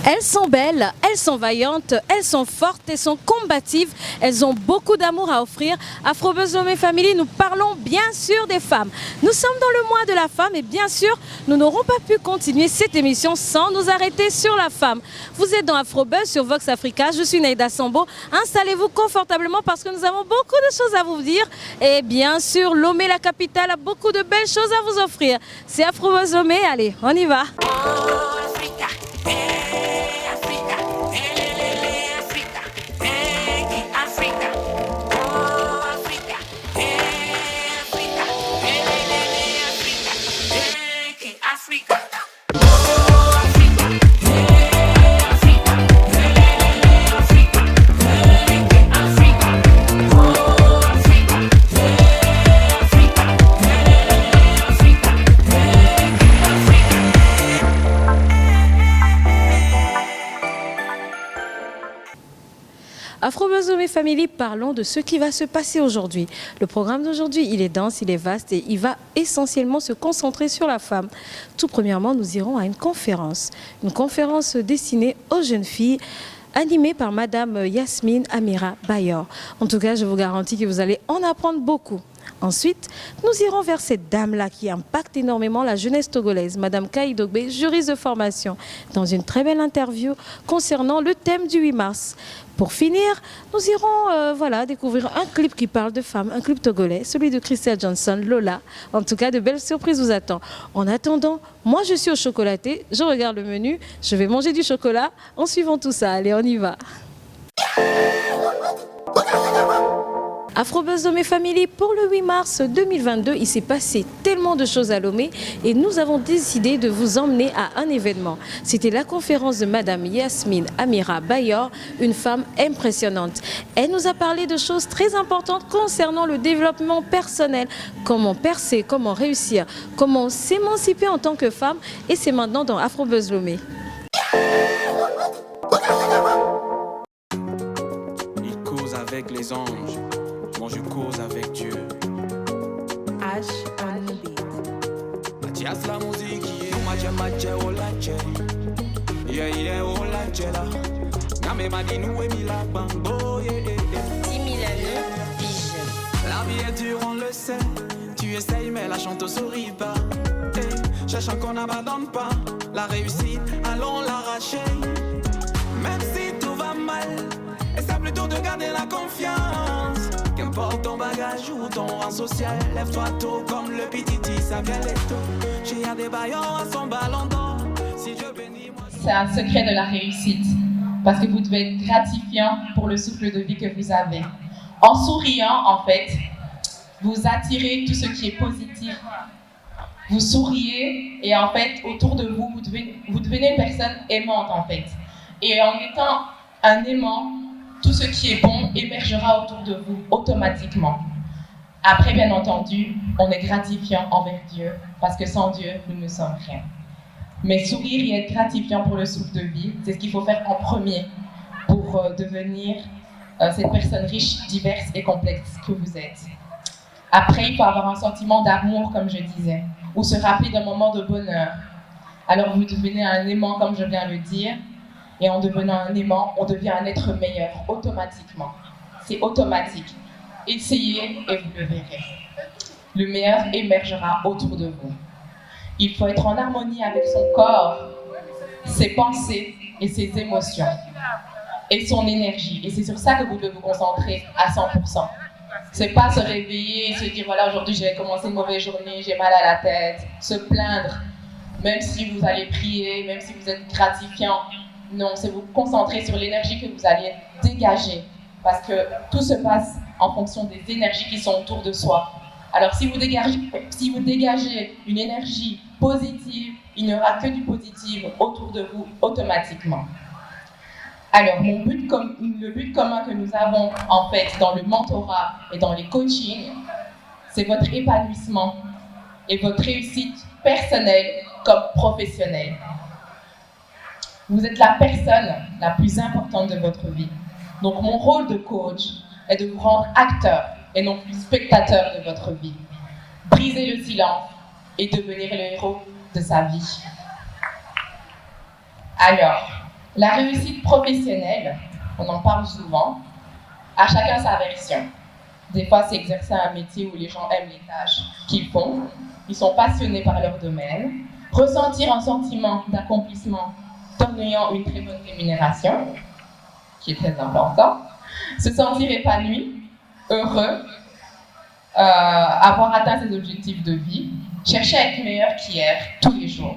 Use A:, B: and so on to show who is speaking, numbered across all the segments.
A: Elles sont belles, elles sont vaillantes, elles sont fortes, elles sont combatives, elles ont beaucoup d'amour à offrir. Afrobuzz Lomé Family, nous parlons bien sûr des femmes. Nous sommes dans le mois de la femme et bien sûr, nous n'aurons pas pu continuer cette émission sans nous arrêter sur la femme. Vous êtes dans Afrobuzz sur Vox Africa, je suis Neida Sambo. Installez-vous confortablement parce que nous avons beaucoup de choses à vous dire. Et bien sûr, Lomé, la capitale, a beaucoup de belles choses à vous offrir. C'est Afrobuzz Lomé, allez, on y va. Afrobuzz Lomé Family, parlons de ce qui va se passer aujourd'hui. Le programme d'aujourd'hui, il est dense, il est vaste et il va essentiellement se concentrer sur la femme. Tout premièrement, nous irons à une conférence destinée aux jeunes filles, animée par Madame Yasmine Amira Bayor. En tout cas, je vous garantis que vous allez en apprendre beaucoup. Ensuite, nous irons vers cette dame-là qui impacte énormément la jeunesse togolaise, Madame Kaïdogbe, juriste de formation, dans une très belle interview concernant le thème du 8 mars. Pour finir, nous irons découvrir un clip qui parle de femmes, un clip togolais, celui de Christelle Johnson, Lola. En tout cas, de belles surprises vous attendent. En attendant, moi je suis au chocolaté, je regarde le menu, je vais manger du chocolat en suivant tout ça. Allez, on y va. Afrobuzz Lomé Family, pour le 8 mars 2022, il s'est passé tellement de choses à Lomé et nous avons décidé de vous emmener à un événement. C'était la conférence de Madame Yasmine Amira Bayor, une femme impressionnante. Elle nous a parlé de choses très importantes concernant le développement personnel, comment percer, comment réussir, comment s'émanciper en tant que femme, et c'est maintenant dans Afrobuzz Lomé.
B: Il cause avec les anges. Moi je cause avec Dieu.
C: H on the beat.
B: Atias la musique, maje olache. Yeah, olache la. Name madinou et mila bambo, yeah.
C: 10 000 années, vision.
B: La vie est dure, on le sait. Tu essayes, mais la chante sourit pas. Cherchant qu'on n'abandonne pas. La réussite, allons l'arracher. Même si tout va mal, essaie plutôt de garder la confiance. Qu'importe ton bagage ou ton rang social, lève-toi tôt comme le pititi, ça vient les taux. J'ai des baillons à son ballon d'or. Si Dieu bénit moi.
D: C'est un secret de la réussite, parce que vous devez être gratifiant pour le souffle de vie que vous avez. En souriant, en fait, vous attirez tout ce qui est positif. Vous souriez et en fait, autour de vous, vous devenez une personne aimante en fait. Et en étant un aimant, tout ce qui est bon émergera autour de vous automatiquement. Après, bien entendu, on est gratifiant envers Dieu, parce que sans Dieu, nous ne sommes rien. Mais sourire et être gratifiant pour le souffle de vie, c'est ce qu'il faut faire en premier pour devenir cette personne riche, diverse et complexe que vous êtes. Après, il faut avoir un sentiment d'amour, comme je disais, ou se rappeler d'un moment de bonheur. Alors vous devenez un aimant, comme je viens de le dire, et en devenant un aimant, on devient un être meilleur, automatiquement. C'est automatique. Essayez et vous le verrez. Le meilleur émergera autour de vous. Il faut être en harmonie avec son corps, ses pensées et ses émotions, et son énergie. Et c'est sur ça que vous devez vous concentrer à 100%. C'est pas se réveiller et se dire, voilà, aujourd'hui j'ai commencé une mauvaise journée, j'ai mal à la tête, se plaindre, même si vous allez prier, même si vous êtes gratifiant. Non, c'est vous concentrer sur l'énergie que vous allez dégager, parce que tout se passe en fonction des énergies qui sont autour de soi. Alors si vous dégagez une énergie positive, il n'y aura que du positif autour de vous automatiquement. Alors le but commun que nous avons en fait dans le mentorat et dans les coachings, c'est votre épanouissement et votre réussite personnelle comme professionnelle. Vous êtes la personne la plus importante de votre vie. Donc mon rôle de coach est de vous rendre acteur et non plus spectateur de votre vie. Briser le silence et devenir le héros de sa vie. Alors, La réussite professionnelle, on en parle souvent, à chacun sa version. Des fois, c'est exercer un métier où les gens aiment les tâches qu'ils font, ils sont passionnés par leur domaine, ressentir un sentiment d'accomplissement en ayant une très bonne rémunération, qui est très important, se sentir épanoui, heureux, avoir atteint ses objectifs de vie, chercher à être meilleur qu'hier, tous les jours.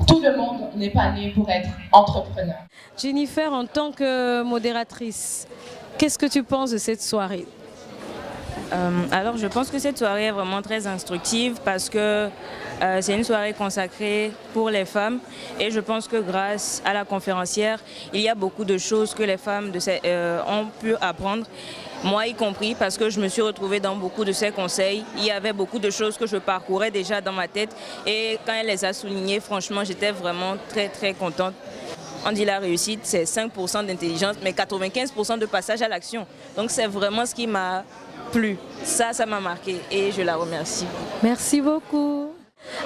D: Tout le monde n'est pas né pour être entrepreneur.
A: Jennifer, en tant que modératrice, qu'est-ce que tu penses de cette soirée?
E: Alors je pense que cette soirée est vraiment très instructive parce que c'est une soirée consacrée pour les femmes et je pense que grâce à la conférencière, il y a beaucoup de choses que les femmes ont pu apprendre, moi y compris parce que je me suis retrouvée dans beaucoup de ses conseils. Il y avait beaucoup de choses que je parcourais déjà dans ma tête et quand elle les a soulignées, franchement j'étais vraiment très très contente. On dit la réussite, c'est 5% d'intelligence, mais 95% de passage à l'action. Donc c'est vraiment ce qui m'a plu. Ça m'a marqué et je la remercie.
A: Merci beaucoup.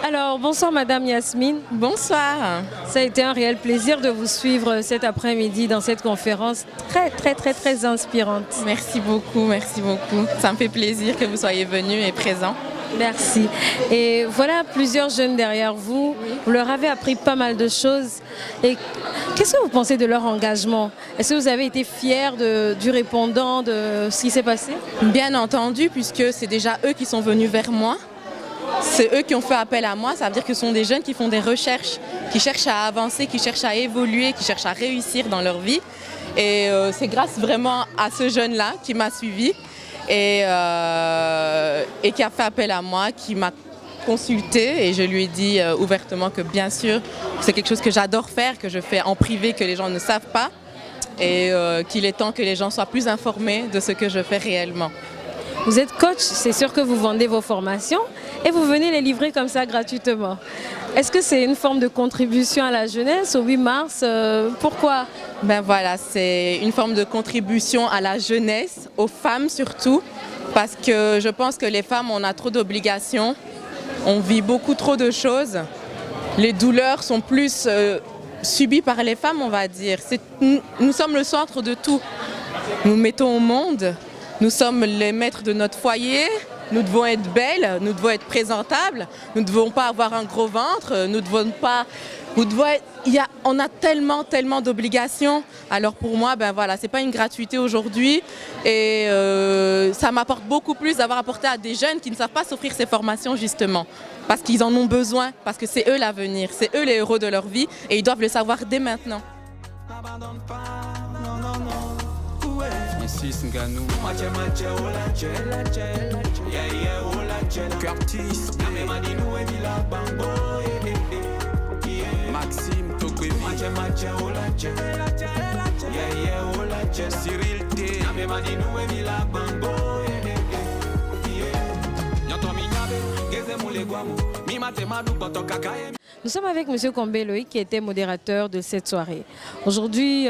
A: Alors, bonsoir Madame Yasmine.
F: Bonsoir.
A: Ça a été un réel plaisir de vous suivre cet après-midi dans cette conférence très inspirante.
F: Merci beaucoup. Ça me fait plaisir que vous soyez venus et présents.
A: Merci. Et voilà plusieurs jeunes derrière vous. Vous leur avez appris pas mal de choses. Et qu'est-ce que vous pensez de leur engagement? Est-ce que vous avez été fiers du répondant, de ce qui s'est passé?
F: Bien entendu, puisque c'est déjà eux qui sont venus vers moi. C'est eux qui ont fait appel à moi. Ça veut dire que ce sont des jeunes qui font des recherches, qui cherchent à avancer, qui cherchent à évoluer, qui cherchent à réussir dans leur vie. Et c'est grâce vraiment à ce jeune-là qui m'a suivi. Et qui a fait appel à moi, qui m'a consulté et je lui ai dit ouvertement que bien sûr c'est quelque chose que j'adore faire, que je fais en privé, que les gens ne savent pas et qu'il est temps que les gens soient plus informés de ce que je fais réellement.
A: Vous êtes coach, c'est sûr que vous vendez vos formations et vous venez les livrer comme ça gratuitement. Est-ce que c'est une forme de contribution à la jeunesse au 8 mars? Pourquoi?
F: Ben voilà, c'est une forme de contribution à la jeunesse, aux femmes surtout, parce que je pense que les femmes, on a trop d'obligations, on vit beaucoup trop de choses. Les douleurs sont plus subies par les femmes, on va dire. Nous sommes le centre de tout. Nous mettons au monde, nous sommes les maîtres de notre foyer. Nous devons être belles, nous devons être présentables, nous ne devons pas avoir un gros ventre, nous devons pas... on a tellement d'obligations. Alors pour moi, ben voilà, c'est pas une gratuité aujourd'hui et ça m'apporte beaucoup plus d'avoir apporté à des jeunes qui ne savent pas s'offrir ces formations justement. Parce qu'ils en ont besoin, parce que c'est eux l'avenir, c'est eux les héros de leur vie et ils doivent le savoir dès maintenant.
B: Maxime Tokwevi Cyril T
A: Nous sommes avec M. Combé Loïc qui était modérateur de cette soirée. Aujourd'hui,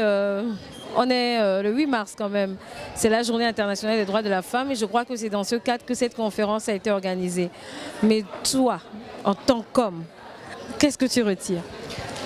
A: on est le 8 mars quand même. C'est la journée internationale des droits de la femme et je crois que c'est dans ce cadre que cette conférence a été organisée. Mais toi, en tant qu'homme, qu'est-ce que tu retires?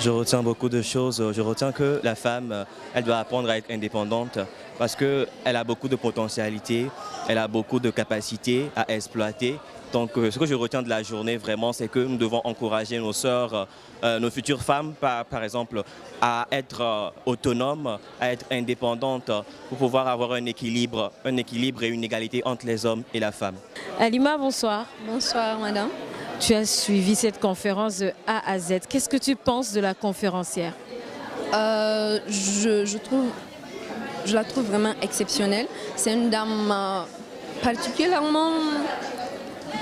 G: Je retiens beaucoup de choses. Je retiens que la femme, elle doit apprendre à être indépendante parce qu'elle a beaucoup de potentialités, elle a beaucoup de capacités à exploiter. Donc ce que je retiens de la journée vraiment, c'est que nous devons encourager nos sœurs, nos futures femmes, par exemple, à être autonomes, à être indépendantes pour pouvoir avoir un équilibre et une égalité entre les hommes et la femme.
A: Alima, bonsoir.
H: Bonsoir, madame.
A: Tu as suivi cette conférence de A à Z. Qu'est-ce que tu penses de la conférencière?
H: Je la trouve vraiment exceptionnelle. C'est une dame particulièrement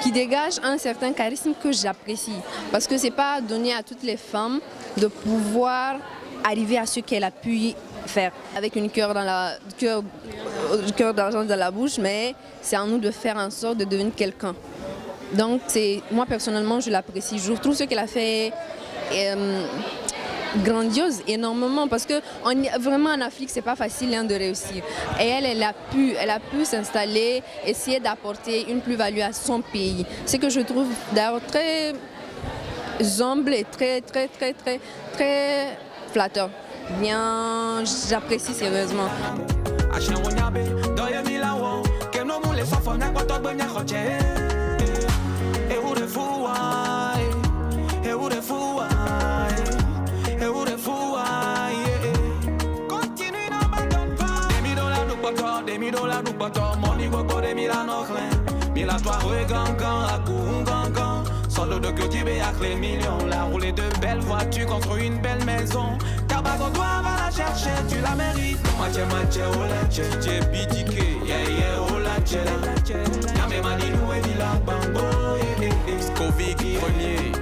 H: qui dégage un certain charisme que j'apprécie. Parce que ce n'est pas donné à toutes les femmes de pouvoir arriver à ce qu'elle a pu faire avec une cœur d'argent dans la bouche, mais c'est à nous de faire en sorte de devenir quelqu'un. Donc moi personnellement je l'apprécie. Je trouve ce qu'elle a fait grandiose énormément parce que vraiment en Afrique c'est pas facile de réussir. Et elle a pu s'installer, essayer d'apporter une plus-value à son pays. Ce que je trouve d'ailleurs très humble et très flatteur. bien, j'apprécie sérieusement.
B: Solo de cultiver avec les millions, la rouler de belles voitures contre une belle maison. Car pas qu'on doit va la chercher, tu la mérites. Matché, matché, oh la tché, tché, bidike, yeah, yeah, oh la tché. Y'a mani, nous et la bambo, Scovic, premier.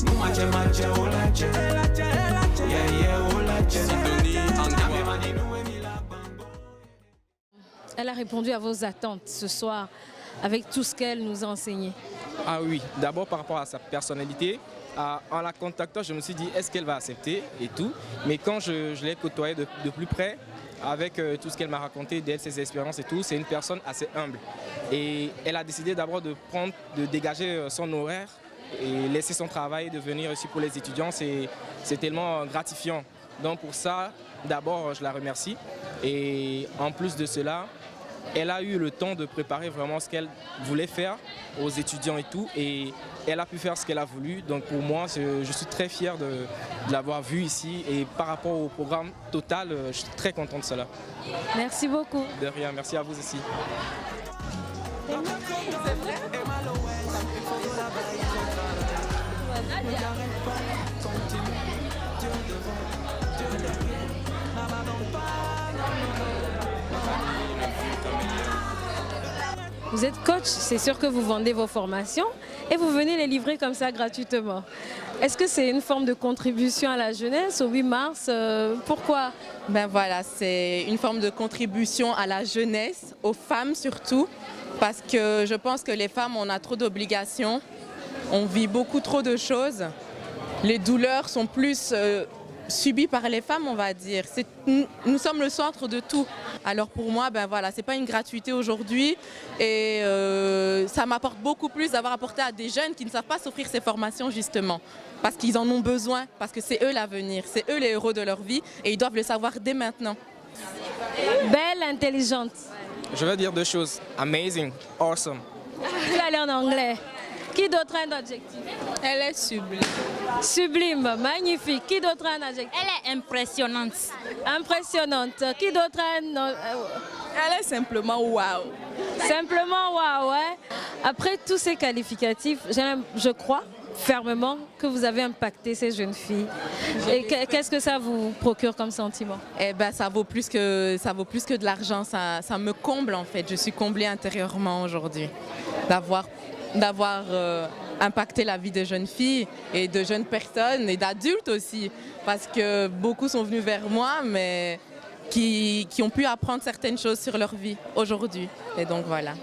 B: Nous matché, matché, oh la tché, yeah, yeah, oh la tché. Sidonie, Y'a mani, nous et la bambo.
A: Elle a répondu à vos attentes ce soir avec tout ce qu'elle nous a enseigné.
I: Ah oui, d'abord par rapport à sa personnalité, en la contactant, je me suis dit est-ce qu'elle va accepter et tout. Mais quand je l'ai côtoyée de plus près, avec tout ce qu'elle m'a raconté d'elle, ses expériences et tout, c'est une personne assez humble. Et elle a décidé d'abord de dégager son horaire et laisser son travail, de venir ici pour les étudiants. C'est tellement gratifiant. Donc pour ça, d'abord, je la remercie. Et en plus de cela, elle a eu le temps de préparer vraiment ce qu'elle voulait faire aux étudiants et tout. Et elle a pu faire ce qu'elle a voulu. Donc pour moi, je suis très fier de l'avoir vue ici. Et par rapport au programme total, je suis très content de cela.
A: Merci beaucoup.
I: De rien, merci à vous aussi.
A: Vous êtes coach, c'est sûr que vous vendez vos formations et vous venez les livrer comme ça gratuitement. Est-ce que c'est une forme de contribution à la jeunesse au 8 mars? Pourquoi?
F: Ben voilà, c'est une forme de contribution à la jeunesse, aux femmes surtout, parce que je pense que les femmes, on a trop d'obligations, on vit beaucoup trop de choses. Les douleurs sont plus subies par les femmes, on va dire. Nous sommes le centre de tout. Alors pour moi, ben voilà, c'est pas une gratuité aujourd'hui et ça m'apporte beaucoup plus d'avoir apporté à des jeunes qui ne savent pas s'offrir ces formations justement. Parce qu'ils en ont besoin, parce que c'est eux l'avenir, c'est eux les héros de leur vie et ils doivent le savoir dès maintenant.
A: Belle, intelligente.
I: Je vais dire deux choses. Amazing, awesome.
A: Tu vas aller en anglais. Qui d'autre a un adjectif?
H: Elle est sublime.
A: Sublime, magnifique. Qui d'autre a un adjectif?
C: Elle est impressionnante.
A: Impressionnante. Qui d'autre a un...
H: Elle est simplement waouh.
A: Simplement waouh, ouais. Après tous ces qualificatifs, je crois fermement que vous avez impacté ces jeunes filles. Et qu'est-ce que ça vous procure comme sentiment?
F: Eh ben, ça vaut plus que de l'argent. Ça me comble en fait. Je suis comblée intérieurement aujourd'hui d'avoir impacté la vie de jeunes filles et de jeunes personnes et d'adultes aussi. Parce que beaucoup sont venus vers moi, mais qui ont pu apprendre certaines choses sur leur vie aujourd'hui. Et donc voilà.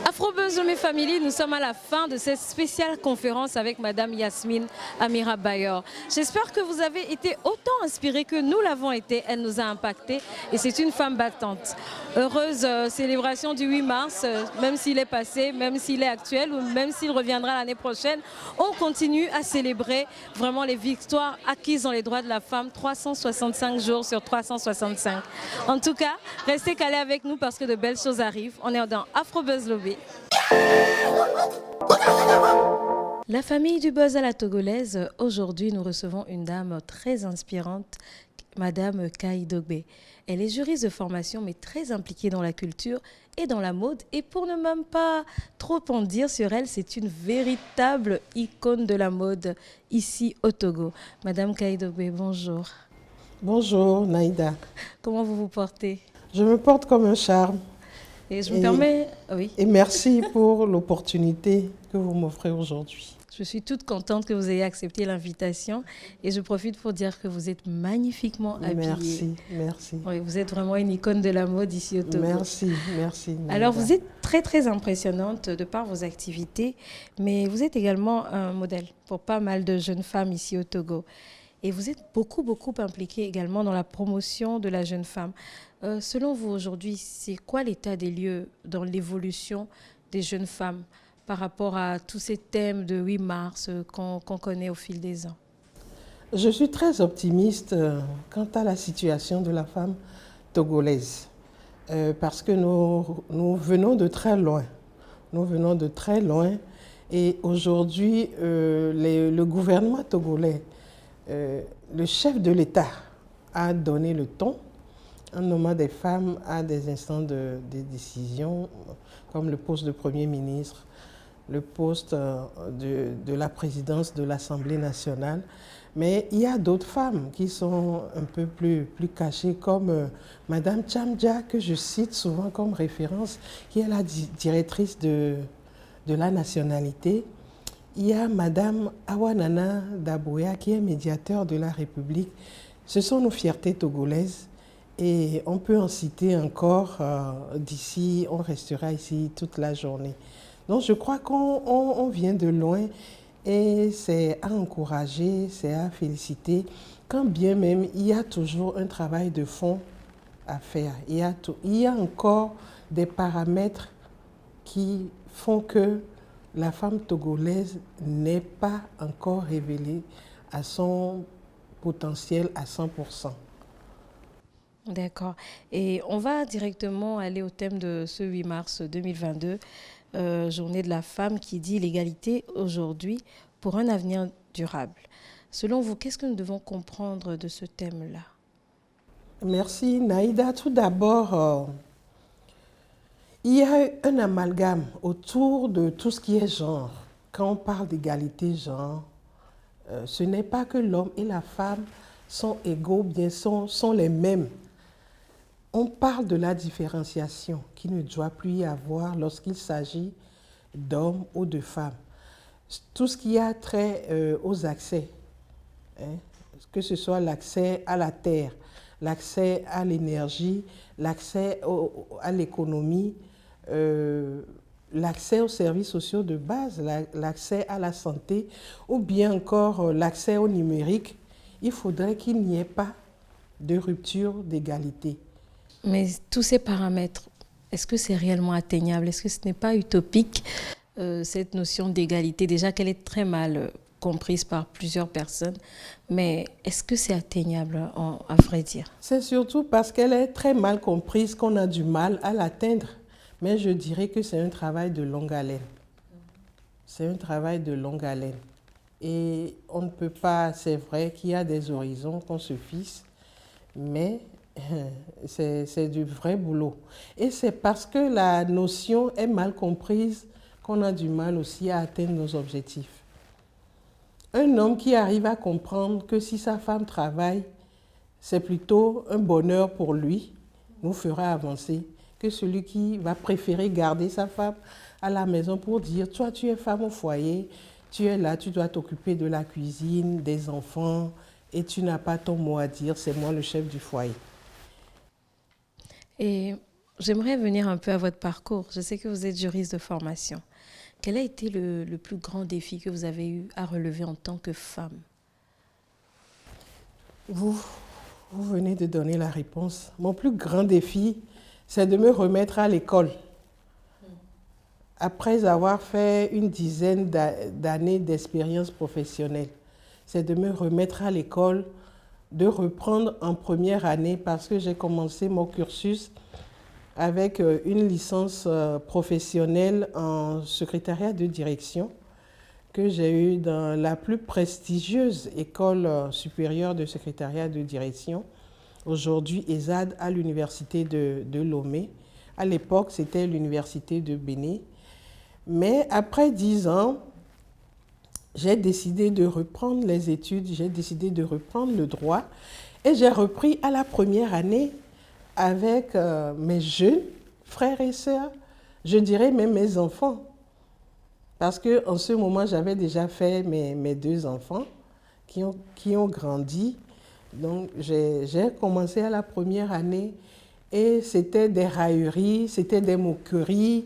A: Afrobuzz Lomé Family, nous sommes à la fin de cette spéciale conférence avec Madame Yasmine Amira Bayor. J'espère que vous avez été autant inspirés que nous l'avons été. Elle nous a impactés et c'est une femme battante. Heureuse célébration du 8 mars, même s'il est passé, même s'il est actuel ou même s'il reviendra l'année prochaine. On continue à célébrer vraiment les victoires acquises dans les droits de la femme 365 jours sur 365. En tout cas, restez calés avec nous parce que de belles choses arrivent. On est dans Afrobuzz Lomé. La famille du buzz à la togolaise, aujourd'hui nous recevons une dame très inspirante, Madame Kai Dogbe. Elle est juriste de formation mais très impliquée dans la culture et dans la mode. Et pour ne même pas trop en dire sur elle, c'est une véritable icône de la mode ici au Togo. Madame Kai Dogbe, bonjour.
J: Bonjour Naïda.
A: Comment vous vous portez?
J: Je me porte comme un charme.
A: Et je me permets... Oui.
J: Et merci pour l'opportunité que vous m'offrez aujourd'hui.
A: Je suis toute contente que vous ayez accepté l'invitation et je profite pour dire que vous êtes magnifiquement habillée.
J: Merci, merci.
A: Oui, vous êtes vraiment une icône de la mode ici au Togo.
J: Merci, merci. Naïda.
A: Alors, vous êtes très, très impressionnante de par vos activités, mais vous êtes également un modèle pour pas mal de jeunes femmes ici au Togo. Et vous êtes beaucoup, beaucoup impliquée également dans la promotion de la jeune femme. Selon vous, aujourd'hui, c'est quoi l'état des lieux dans l'évolution des jeunes femmes par rapport à tous ces thèmes de 8 mars qu'on connaît au fil des ans?
J: Je suis très optimiste quant à la situation de la femme togolaise, parce que nous venons de très loin. Nous venons de très loin et aujourd'hui, le gouvernement togolais, le chef de l'État a donné le ton en nommant des femmes à des instants de décision, comme le poste de Premier ministre, le poste de la présidence de l'Assemblée nationale. Mais il y a d'autres femmes qui sont un peu plus cachées, comme Madame Chamdja, que je cite souvent comme référence, qui est la directrice de la nationalité. Il y a Madame Awanana Daboya, qui est médiateur de la République. Ce sont nos fiertés togolaises et on peut en citer encore d'ici, on restera ici toute la journée. Donc je crois qu'on vient de loin. Et c'est à encourager, c'est à féliciter, quand bien même il y a toujours un travail de fond à faire. Il y a encore des paramètres qui font que la femme togolaise n'est pas encore révélée à son potentiel à 100%.
A: D'accord. Et on va directement aller au thème de ce 8 mars 2022. Journée de la femme qui dit l'égalité aujourd'hui pour un avenir durable. Selon vous, qu'est-ce que nous devons comprendre de ce thème-là?
J: Merci Naïda. Tout d'abord, il y a un amalgame autour de tout ce qui est genre. Quand on parle d'égalité genre, ce n'est pas que l'homme et la femme sont égaux, bien sont les mêmes. On parle de la différenciation qui ne doit plus y avoir lorsqu'il s'agit d'hommes ou de femmes. Tout ce qui a trait aux accès, que ce soit l'accès à la terre, l'accès à l'énergie, l'accès à l'économie, l'accès aux services sociaux de base, l'accès à la santé ou bien encore l'accès au numérique, il faudrait qu'il n'y ait pas de rupture d'égalité.
A: Mais tous ces paramètres, est-ce que c'est réellement atteignable? Est-ce que ce n'est pas utopique, cette notion d'égalité? Déjà qu'elle est très mal comprise par plusieurs personnes, mais est-ce que c'est atteignable, à vrai dire?
J: C'est surtout parce qu'elle est très mal comprise qu'on a du mal à l'atteindre. Mais je dirais que c'est un travail de longue haleine. C'est un travail de longue haleine. Et on ne peut pas, c'est vrai qu'il y a des horizons qu'on se fixe, mais c'est du vrai boulot. Et c'est parce que la notion est mal comprise qu'on a du mal aussi à atteindre nos objectifs. Un homme qui arrive à comprendre que si sa femme travaille, c'est plutôt un bonheur pour lui, nous fera avancer, que celui qui va préférer garder sa femme à la maison pour dire « Toi, tu es femme au foyer, tu es là, tu dois t'occuper de la cuisine, des enfants, et tu n'as pas ton mot à dire, c'est moi le chef du foyer. »
A: Et j'aimerais venir un peu à votre parcours. Je sais que vous êtes juriste de formation. Quel a été le plus grand défi que vous avez eu à relever en tant que femme?
J: Vous venez de donner la réponse. Mon plus grand défi, c'est de me remettre à l'école. Après avoir fait une dizaine d'années d'expérience professionnelle, c'est de me remettre à l'école, de reprendre en première année parce que j'ai commencé mon cursus avec une licence professionnelle en secrétariat de direction que j'ai eue dans la plus prestigieuse école supérieure de secrétariat de direction, aujourd'hui ESAD à l'université de Lomé. À l'époque, c'était l'université de Bénin. Mais après 10 ans, j'ai décidé de reprendre les études, j'ai décidé de reprendre le droit et j'ai repris à la première année avec mes jeunes frères et sœurs, je dirais même mes enfants. Parce qu'en ce moment, j'avais déjà fait mes 2 enfants qui ont grandi. Donc, j'ai commencé à la première année et c'était des railleries, c'était des moqueries.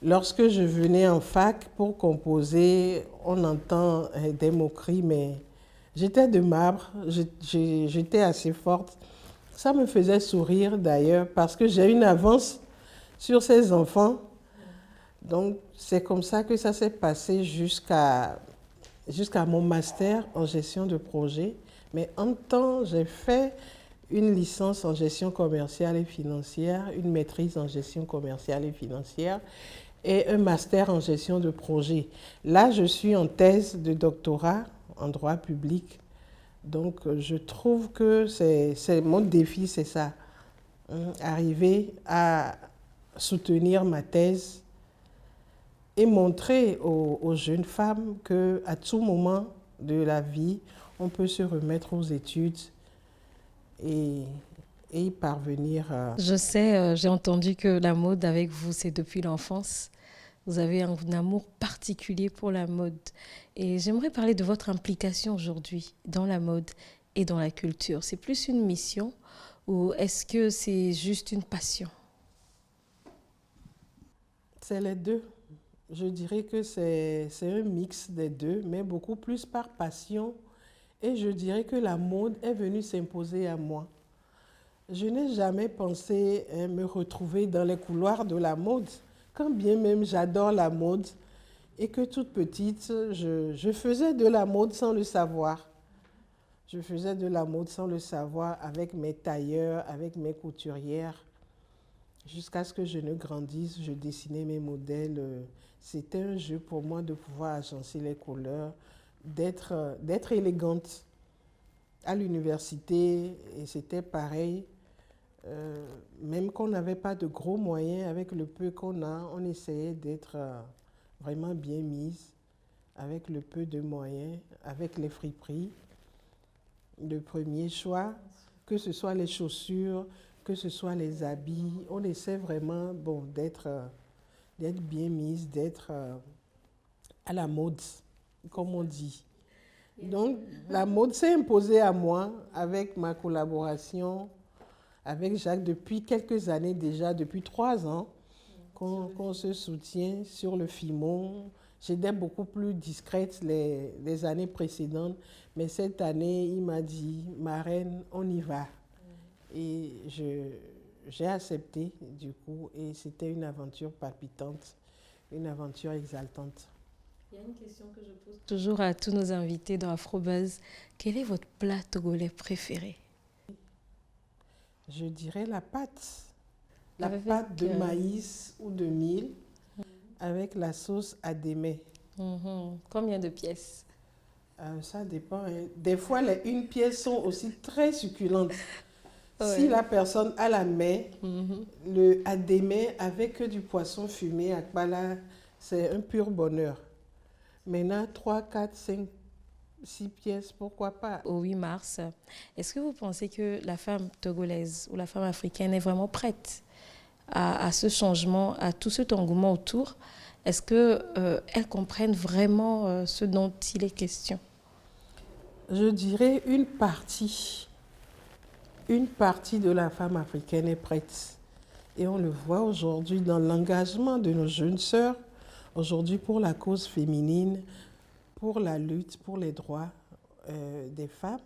J: Lorsque je venais en fac pour composer, on entend des moqueries, mais j'étais de marbre, j'étais assez forte. Ça me faisait sourire d'ailleurs parce que j'ai une avance sur ces enfants. Donc, c'est comme ça que ça s'est passé jusqu'à mon master en gestion de projet. Mais en même temps, j'ai fait une licence en gestion commerciale et financière, une maîtrise en gestion commerciale et financière et un master en gestion de projet. Là, je suis en thèse de doctorat en droit public. Donc, je trouve que c'est mon défi, c'est ça. Arriver à soutenir ma thèse et montrer aux jeunes femmes qu'à tout moment de la vie, on peut se remettre aux études et y parvenir à...
A: Je sais, j'ai entendu que la mode avec vous, c'est depuis l'enfance. Vous avez un amour particulier pour la mode. Et j'aimerais parler de votre implication aujourd'hui dans la mode et dans la culture. C'est plus une mission ou est-ce que c'est juste une passion?
J: C'est les deux. Je dirais que c'est un mix des deux, mais beaucoup plus par passion. Et je dirais que la mode est venue s'imposer à moi. Je n'ai jamais pensé me retrouver dans les couloirs de la mode, quand bien même j'adore la mode et que toute petite, je faisais de la mode sans le savoir. Je faisais de la mode sans le savoir avec mes tailleurs, avec mes couturières. Jusqu'à ce que je ne grandisse, je dessinais mes modèles. C'était un jeu pour moi de pouvoir agencer les couleurs, d'être élégante. À l'université, et c'était pareil. Même qu'on n'avait pas de gros moyens, avec le peu qu'on a, on essayait d'être vraiment bien mise, avec le peu de moyens, avec les friperies. Le premier choix, que ce soit les chaussures, que ce soit les habits, on essaie vraiment d'être bien mise, d'être à la mode, comme on dit. Donc, la mode s'est imposée à moi avec ma collaboration avec Jacques depuis quelques années déjà, depuis 3 ans, qu'on se soutient sur le Fimon. J'étais beaucoup plus discrète les années précédentes, mais cette année, il m'a dit, ma reine, on y va. Et j'ai accepté du coup, et c'était une aventure palpitante, une aventure exaltante.
A: Il y a une question que je pose toujours à tous nos invités dans Afrobuzz. Quel est votre plat togolais préféré?
J: Je dirais la pâte. La pâte de maïs ou de mil avec la sauce adémé.
A: Combien de pièces?
J: Ça dépend. Hein. Des fois, les 1 pièce sont aussi très succulentes.
A: Ouais.
J: Si la personne a la main, le adémé avec du poisson fumé à Kbala, c'est un pur bonheur. Maintenant, 3, 4, 5, 6 pièces, pourquoi pas?
A: Au 8 mars, est-ce que vous pensez que la femme togolaise ou la femme africaine est vraiment prête à ce changement, à tout cet engouement autour? Est-ce qu'elles comprennent vraiment ce dont il est question?
J: Je dirais une partie de la femme africaine est prête. Et on le voit aujourd'hui dans l'engagement de nos jeunes sœurs, aujourd'hui pour la cause féminine, pour la lutte, pour les droits des femmes.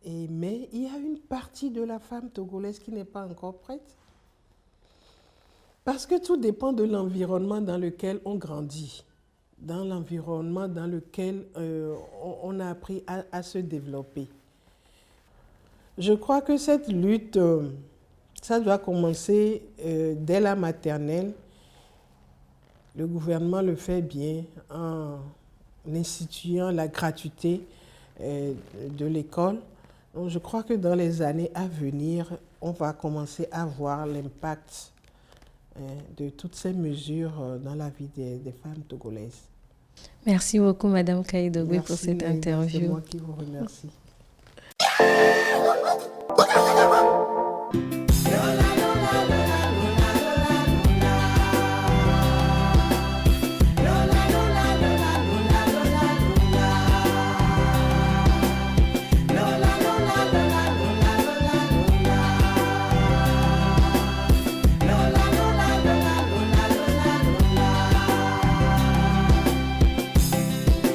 J: Mais il y a une partie de la femme togolaise qui n'est pas encore prête. Parce que tout dépend de l'environnement dans lequel on grandit, dans l'environnement dans lequel on a appris à se développer. Je crois que cette lutte, ça doit commencer dès la maternelle. Le gouvernement le fait bien en instituant la gratuité de l'école. Donc je crois que dans les années à venir, on va commencer à voir l'impact de toutes ces mesures dans la vie des femmes togolaises.
A: Merci beaucoup, Madame Kaïdogwe, pour cette interview.
J: C'est moi qui vous remercie.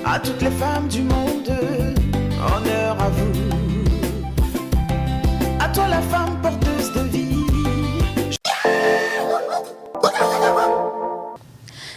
B: À toutes les femmes du monde, honneur à vous. À toi la femme porteuse de vie.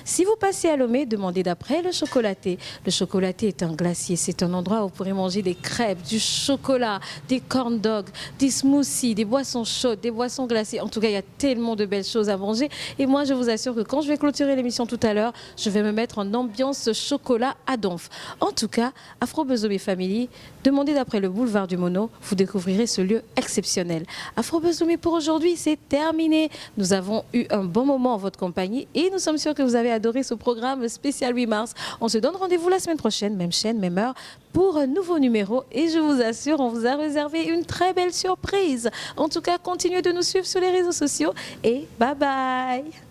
A: Si vous passez passez à Lomé, demandez d'après le chocolaté. Le chocolaté est un glacier, c'est un endroit où vous pourrez manger des crêpes, du chocolat, des corn dogs, des smoothies, des boissons chaudes, des boissons glacées. En tout cas, il y a tellement de belles choses à manger. Et moi, je vous assure que quand je vais clôturer l'émission tout à l'heure, je vais me mettre en ambiance chocolat à donf. En tout cas, Afro Buzz Lomé Family, demandez d'après le boulevard du Mono, vous découvrirez ce lieu exceptionnel. Afro Buzz Lomé pour aujourd'hui, c'est terminé. Nous avons eu un bon moment en votre compagnie et nous sommes sûrs que vous avez adoré ce programme spécial 8 mars. On se donne rendez-vous la semaine prochaine, même chaîne, même heure, pour un nouveau numéro. Et je vous assure, on vous a réservé une très belle surprise. En tout cas, continuez de nous suivre sur les réseaux sociaux et bye bye.